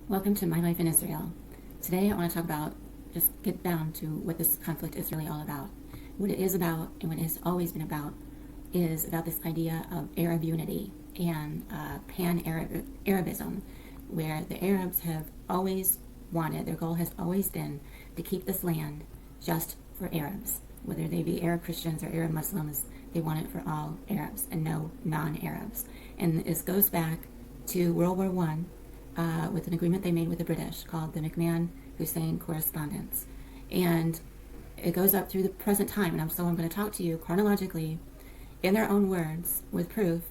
Welcome to My Life in Israel. Today I want to talk about, just get down to what this conflict is really all about. What it is about and what it has always been about is about this idea of Arab unity and pan-Arabism, where the Arabs have always wanted, their goal has always been to keep this land just for Arabs. Whether they be Arab Christians or Arab Muslims, they want it for all Arabs and no non-Arabs. And this goes back to World War I, with an agreement they made with the British called the McMahon Hussein Correspondence. And it goes up through the present time, and I'm going to talk to you chronologically in their own words with proof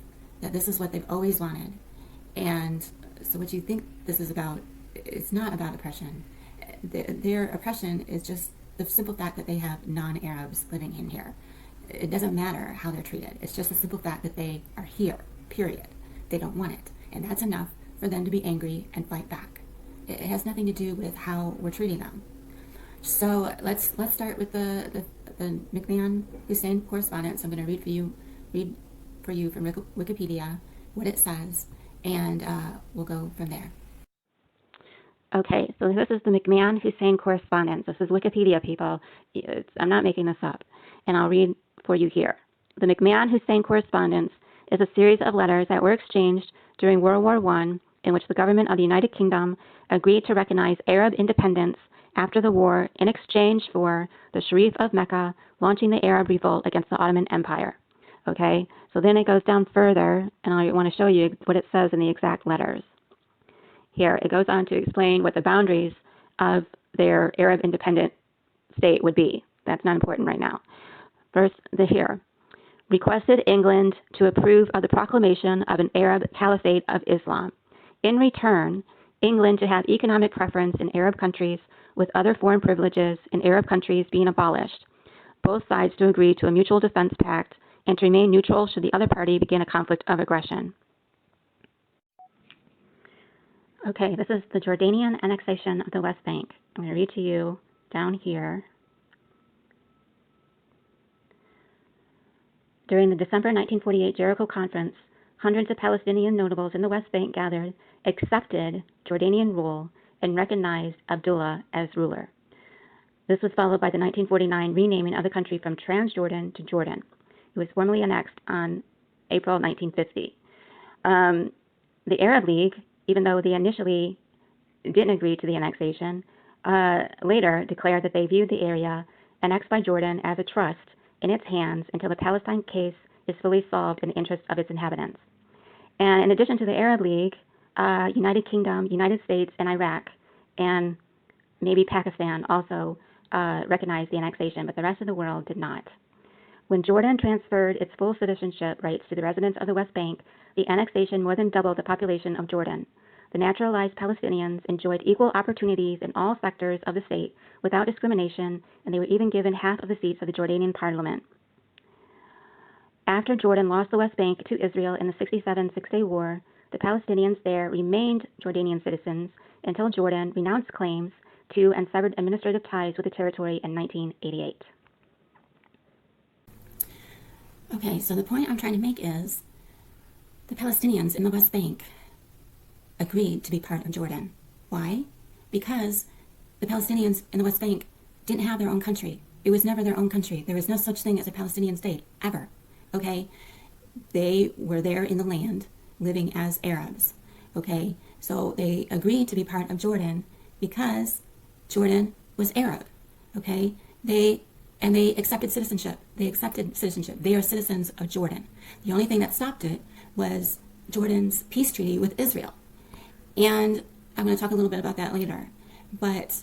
that this is what they've always wanted. And so what you think this is about, it's not about oppression. Their oppression is just the simple fact that they have non-Arabs living in here. It doesn't matter how they're treated. It's just the simple fact that they are here, period. They don't want it. And that's enough for them to be angry and fight back. It has nothing to do with how we're treating them. So let's start with the McMahon Hussein Correspondence. I'm going to read for you from Wikipedia what it says, and we'll go from there. Okay, so this is the McMahon Hussein Correspondence. This is Wikipedia, people. I'm not making this up, and I'll read for you here. The McMahon Hussein Correspondence is a series of letters that were exchanged during World War I, in which the government of the United Kingdom agreed to recognize Arab independence after the war in exchange for the Sharif of Mecca launching the Arab revolt against the Ottoman Empire. Okay, so then it goes down further, and I want to show you what it says in the exact letters. Here, it goes on to explain what the boundaries of their Arab independent state would be. That's not important right now. First, here. Requested England to approve of the proclamation of an Arab Caliphate of Islam. In return, England to have economic preference in Arab countries with other foreign privileges in Arab countries being abolished. Both sides to agree to a mutual defense pact and to remain neutral should the other party begin a conflict of aggression. Okay, this is the Jordanian annexation of the West Bank. I'm going to read to you down here. During the December 1948 Jericho Conference, hundreds of Palestinian notables in the West Bank gathered, accepted Jordanian rule, and recognized Abdullah as ruler. This was followed by the 1949 renaming of the country from Transjordan to Jordan. It was formally annexed on April 1950. The Arab League, even though they initially didn't agree to the annexation, later declared that they viewed the area annexed by Jordan as a trust in its hands until the Palestine case is fully solved in the interest of its inhabitants. And in addition to the Arab League, United Kingdom, United States, and Iraq, and maybe Pakistan also recognized the annexation, but the rest of the world did not. When Jordan transferred its full citizenship rights to the residents of the West Bank, the annexation more than doubled the population of Jordan. The naturalized Palestinians enjoyed equal opportunities in all sectors of the state without discrimination, and they were even given half of the seats of the Jordanian parliament. After Jordan lost the West Bank to Israel in the 1967 Six-Day War, the Palestinians there remained Jordanian citizens until Jordan renounced claims to and severed administrative ties with the territory in 1988. Okay, so the point I'm trying to make is the Palestinians in the West Bank agreed to be part of Jordan. Why? Because the Palestinians in the West Bank didn't have their own country. It was never their own country. There was no such thing as a Palestinian state, ever. Okay? They were there in the land, living as Arabs. Okay? So they agreed to be part of Jordan because Jordan was Arab. Okay? They accepted citizenship. They are citizens of Jordan. The only thing that stopped it was Jordan's peace treaty with Israel. And I'm going to talk a little bit about that later. But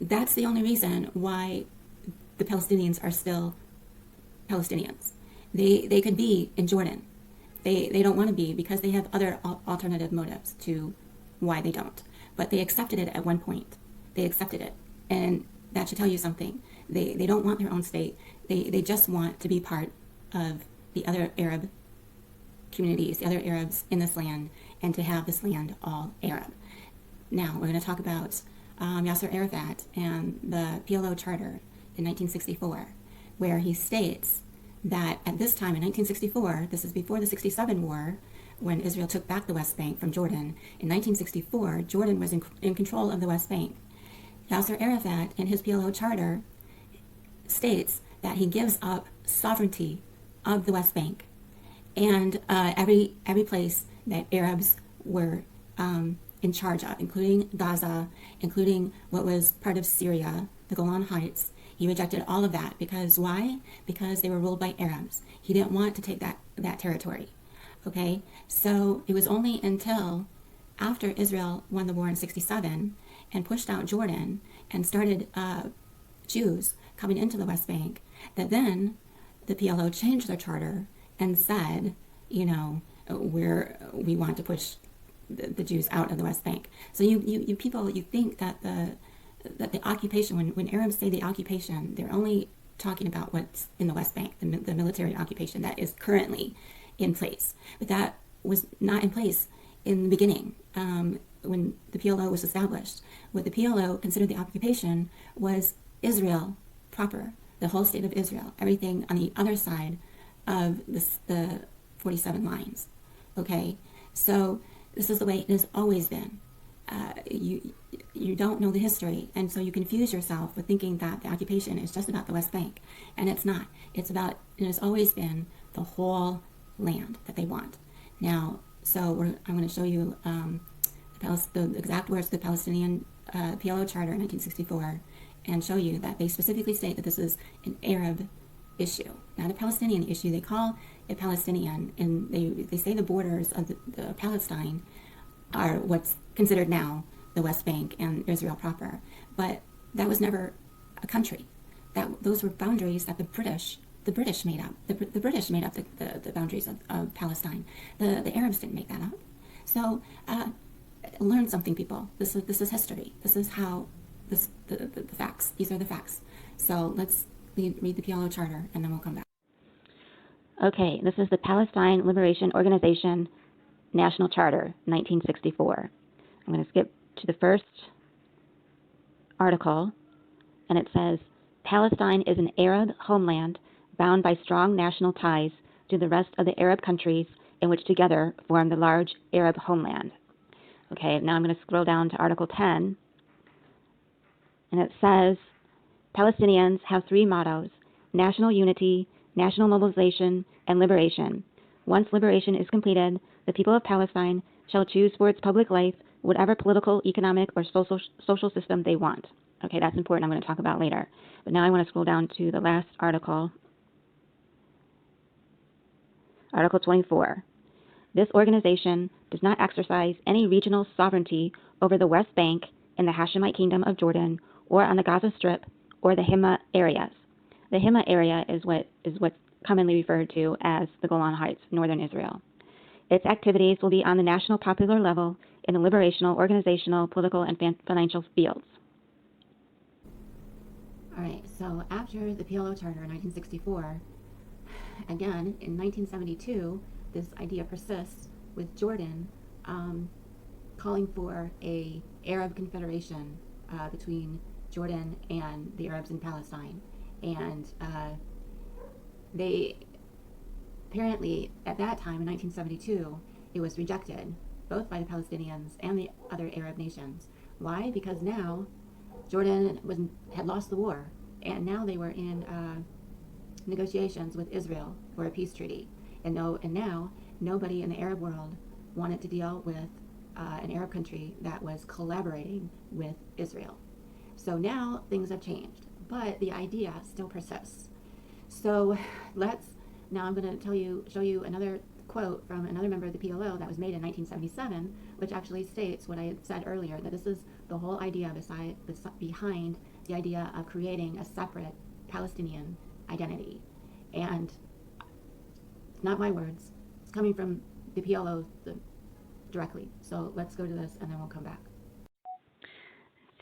that's the only reason why the Palestinians are still Palestinians. They could be in Jordan. They don't want to be because they have other alternative motives to why they don't. But they accepted it at one point. They accepted it. And that should tell you something. They don't want their own state. They just want to be part of the other Arab communities, the other Arabs in this land, and to have this land all Arab. Now, we're going to talk about Yasser Arafat and the Plo Charter in 1964, where he states that at this time in 1964, this is before the 67 war, when Israel took back the West Bank from Jordan in 1964, Jordan was in control of the West Bank. Yasser Arafat, in his PLO charter, states that he gives up sovereignty of the West Bank and every place that Arabs were in charge of, including Gaza, including what was part of Syria, the Golan Heights. He rejected all of that because why? Because they were ruled by Arabs. He didn't want to take that territory. Okay, so it was only until after Israel won the war in '67 and pushed out Jordan and started Jews coming into the West Bank that then the PLO changed their charter and said, you know, we want to push the Jews out of the West Bank. So you people, you think that the occupation, when Arabs say the occupation, they're only talking about what's in the West Bank, the military occupation that is currently in place. But that was not in place in the beginning when the PLO was established. What the PLO considered the occupation was Israel proper, the whole state of Israel, everything on the other side of the 47 lines. Okay, so this is the way it has always been. You don't know the history, and so you confuse yourself with thinking that the occupation is just about the West Bank, and it's not. It has always been the whole land that they want. Now, so I'm going to show you the exact words of the Palestinian PLO Charter in 1964, and show you that they specifically state that this is an Arab issue, not a Palestinian issue. They call it Palestinian, and they say the borders of the Palestine are what's considered now the West Bank and Israel proper. But that was never a country. Those were boundaries that the British made up. The British made up the boundaries of Palestine. The Arabs didn't make that up. So learn something, people. This is history. This is how the facts. These are the facts. So let's read the PLO Charter, and then we'll come back. Okay, this is the Palestine Liberation Organization National Charter, 1964. I'm going to skip to the first article, and it says, Palestine is an Arab homeland bound by strong national ties to the rest of the Arab countries in which together form the large Arab homeland. Okay, now I'm going to scroll down to Article 10, and it says, Palestinians have three mottos: national unity, national mobilization, and liberation. Once liberation is completed, the people of Palestine shall choose for its public life whatever political, economic, or social system they want. Okay, that's important. I'm going to talk about later. But now I want to scroll down to the last article, Article 24. This organization does not exercise any regional sovereignty over the West Bank in the Hashemite Kingdom of Jordan or on the Gaza Strip or the Himma areas. The Himma area is what's commonly referred to as the Golan Heights, northern Israel. Its activities will be on the national popular level in the liberational, organizational, political, and financial fields. All right, so after the PLO Charter in 1964, again, in 1972, this idea persists with Jordan calling for an Arab confederation between Jordan and the Arabs in Palestine. And they apparently, at that time in 1972, it was rejected both by the Palestinians and the other Arab nations. Why? Because now Jordan had lost the war, and now they were in negotiations with Israel for a peace treaty. And now nobody in the Arab world wanted to deal with an Arab country that was collaborating with Israel. So now things have changed, but the idea still persists. So now I'm going to show you another quote from another member of the PLO that was made in 1977, which actually states what I had said earlier, that this is the whole idea behind the idea of creating a separate Palestinian identity. And not my words, it's coming from the PLO directly. So let's go to this and then we'll come back.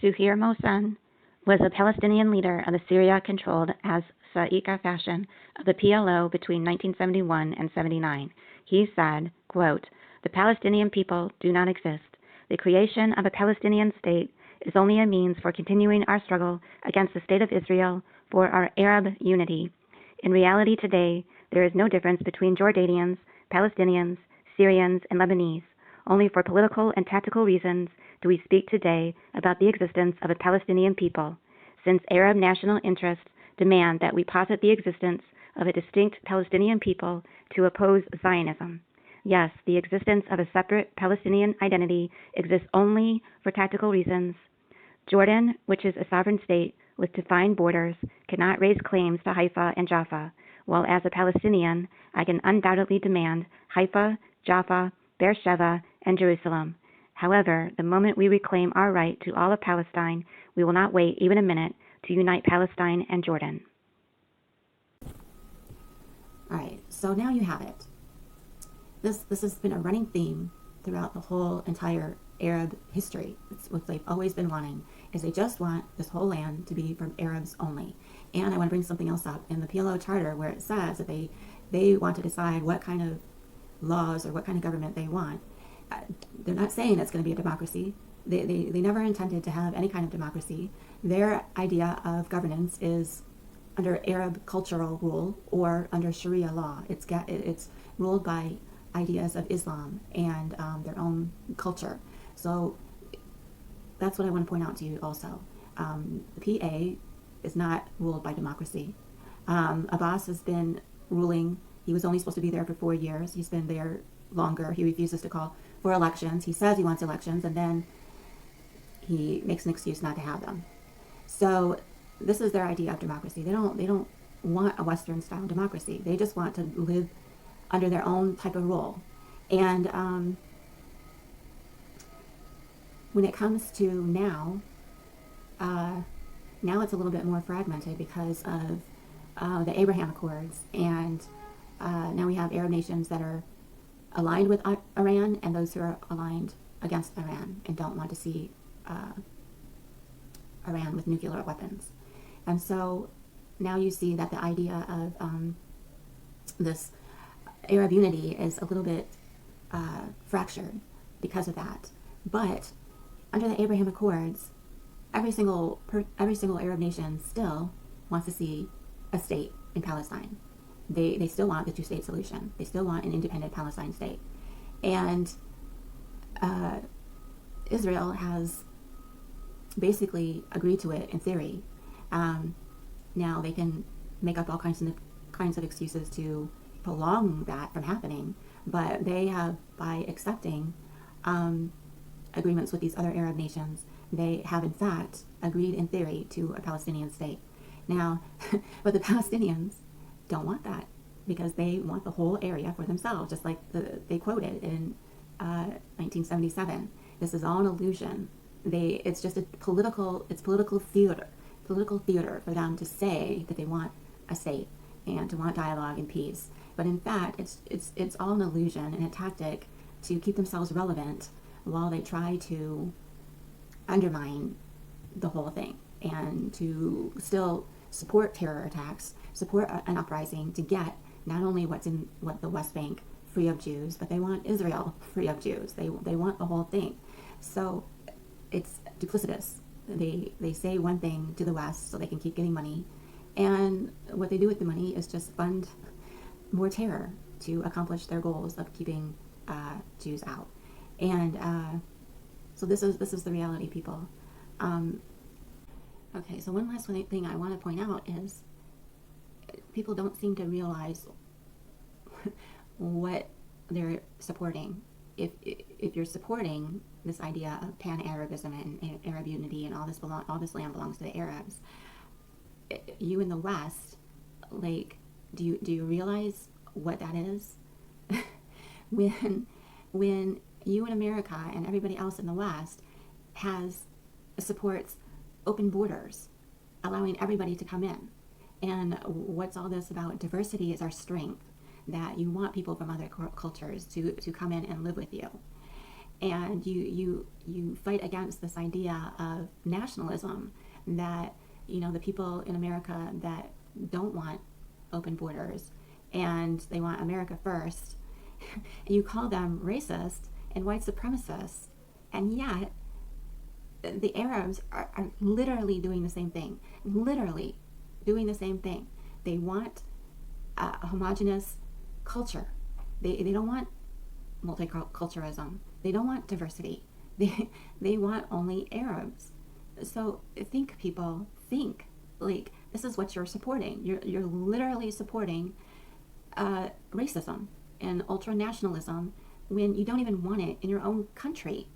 Zuheir Mohsen was a Palestinian leader of the Syria-controlled as Sa'iqa faction of the PLO between 1971 and 79. He said, quote, "The Palestinian people do not exist. The creation of a Palestinian state is only a means for continuing our struggle against the state of Israel for our Arab unity. In reality today, there is no difference between Jordanians, Palestinians, Syrians, and Lebanese. Only for political and tactical reasons do we speak today about the existence of a Palestinian people, since Arab national interests demand that we posit the existence of a distinct Palestinian people to oppose Zionism. Yes, the existence of a separate Palestinian identity exists only for tactical reasons. Jordan, which is a sovereign state with defined borders, cannot raise claims to Haifa and Jaffa, while as a Palestinian, I can undoubtedly demand Haifa, Jaffa, Beersheba, and Jerusalem. However, the moment we reclaim our right to all of Palestine, we will not wait even a minute to unite Palestine and Jordan. All right, so now you have it. This has been a running theme throughout the whole entire Arab history. It's what they've always been wanting, is they just want this whole land to be from Arabs only. And I want to bring something else up in the Plo Charter, where it says that they want to decide what kind of laws or what kind of government they want. They're not saying it's going to be a democracy. They never intended to have any kind of democracy. Their idea of governance is under Arab cultural rule or under Sharia law. It's ruled by ideas of Islam and their own culture. So that's what I want to point out to you also. The PA is not ruled by democracy. Abbas has been ruling. He was only supposed to be there for 4 years. He's been there longer. He refuses to call for elections. He says he wants elections, and then he makes an excuse not to have them. So this is their idea of democracy. They don't want a Western style democracy. They just want to live under their own type of rule. And when it comes to now it's a little bit more fragmented because of the Abraham Accords, and now we have Arab nations that are aligned with Iran and those who are aligned against Iran and don't want to see Iran with nuclear weapons. And so now you see that the idea of this Arab unity is a little bit fractured because of that. But under the Abraham Accords, every single Arab nation still wants to see a state in Palestine. They still want the two-state solution. They still want an independent Palestine state. And Israel has basically agreed to it in theory. Now they can make up all kinds of excuses to prolong that from happening, but they have, by accepting agreements with these other Arab nations, they have in fact agreed in theory to a Palestinian state. Now, but the Palestinians don't want that because they want the whole area for themselves, just like they quoted in 1977. This is all an illusion. It's just political theater for them to say that they want a state and to want dialogue and peace. But in fact, it's all an illusion and a tactic to keep themselves relevant while they try to undermine the whole thing and to still support terror attacks, support an uprising to get not only what the West Bank free of Jews, but they want Israel free of Jews. They want the whole thing. So it's duplicitous. They say one thing to the West so they can keep getting money, and what they do with the money is just fund more terror to accomplish their goals of keeping Jews out. And so this is the reality, people. Okay, so one last thing I want to point out is people don't seem to realize what they're supporting. If you're supporting this idea of pan-Arabism and Arab unity and all this land belongs to the Arabs, you in the West, like, do you realize what that is? when you in America and everybody else in the West supports open borders, allowing everybody to come in. And what's all this about? Diversity is our strength, that you want people from other cultures to come in and live with you. And you fight against this idea of nationalism, that, you know, the people in America that don't want open borders and they want America first, you call them racist and white supremacists, and yet the Arabs are literally doing the same thing. Literally doing the same thing. They want a homogenous culture. They don't want multiculturalism. They don't want diversity. They want only Arabs. So think, people, think. Like, this is what you're supporting. You're literally supporting racism and ultranationalism when you don't even want it in your own country.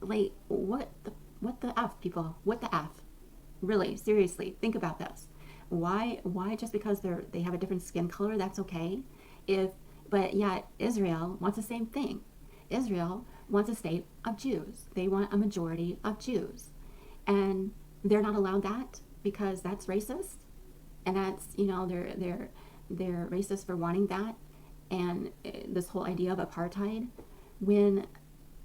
Like, what the F, people? What the F? Really, seriously, think about this. Why just because they have a different skin color, that's okay? But yet Israel wants the same thing. Israel wants a state of Jews. They want a majority of Jews. And they're not allowed that because that's racist. And that's, they're racist for wanting that. And this whole idea of apartheid, when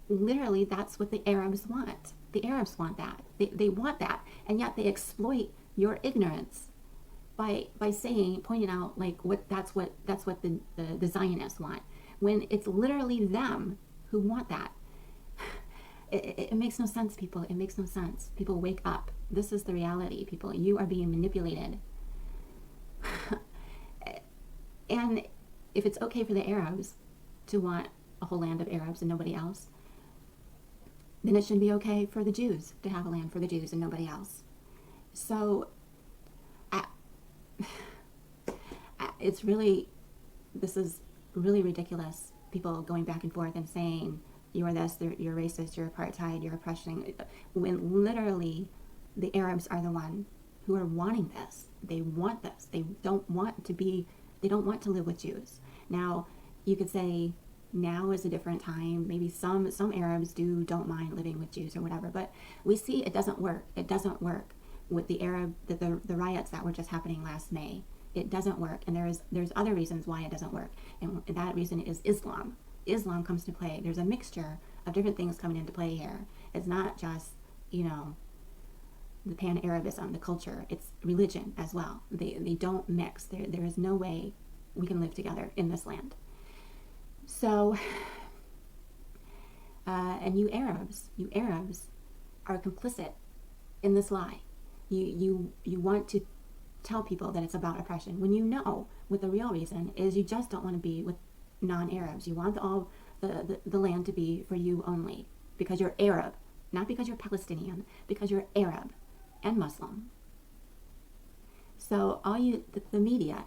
literally that's what the Arabs want. The Arabs want that. They want that. And yet they exploit your ignorance by pointing out like that's what the Zionists want, when it's literally them who want that. It makes no sense, people. It makes no sense. People, wake up. This is the reality, people. You are being manipulated. And if it's okay for the Arabs to want a whole land of Arabs and nobody else, then it should be okay for the Jews to have a land for the Jews and nobody else. So this is really ridiculous. People going back and forth and saying, you're this, you're racist, you're apartheid, you're oppression, when literally the Arabs are the one who are wanting this. They want this. They don't want to live with Jews. Now, you could say now is a different time. Maybe some Arabs don't mind living with Jews or whatever, but we see it doesn't work. It doesn't work with the riots that were just happening last May. It doesn't work, and there's other reasons why it doesn't work, and that reason is Islam. Islam comes to play. There's a mixture of different things coming into play here. It's not just, the pan-Arabism, the culture. It's religion as well. They don't mix. There is no way we can live together in this land. So, and you Arabs are complicit in this lie. You want to tell people that it's about oppression when you know what the real reason is. You just don't want to be with non-Arabs. You want all the land to be for you only because you're Arab, not because you're Palestinian, because you're Arab and Muslim. So the media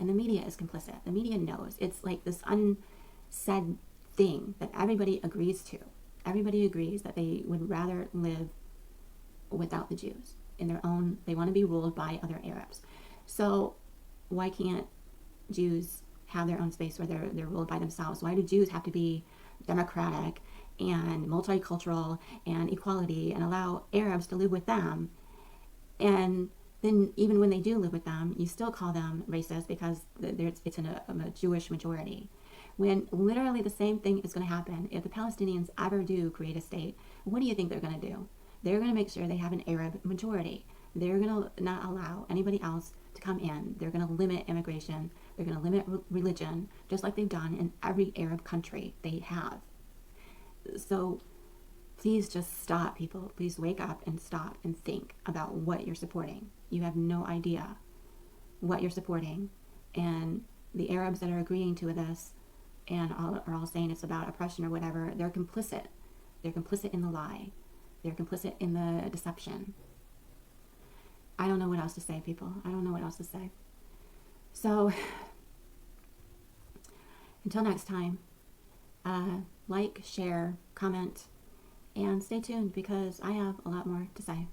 is complicit. The media knows. It's like this unsaid thing that everybody agrees to. Everybody agrees that they would rather live without the Jews in their own. They want to be ruled by other Arabs. So why can't Jews have their own space where they're ruled by themselves? Why do Jews have to be democratic and multicultural and equality and allow Arabs to live with them? And then even when they do live with them, you still call them racist because it's in a Jewish majority. When literally the same thing is going to happen if the Palestinians ever do create a state. What do you think they're going to do? They're going to make sure they have an Arab majority. They're going to not allow anybody else to come in. They're going to limit immigration. They're going to limit religion, just like they've done in every Arab country they have. So please just stop, people. Please wake up and stop and think about what you're supporting. You have no idea what you're supporting. And the Arabs that are agreeing to this and are all saying it's about oppression or whatever, they're complicit. They're complicit in the lie. They're complicit in the deception. I don't know what else to say, people. I don't know what else to say. So, until next time, like, share, comment, and stay tuned because I have a lot more to say.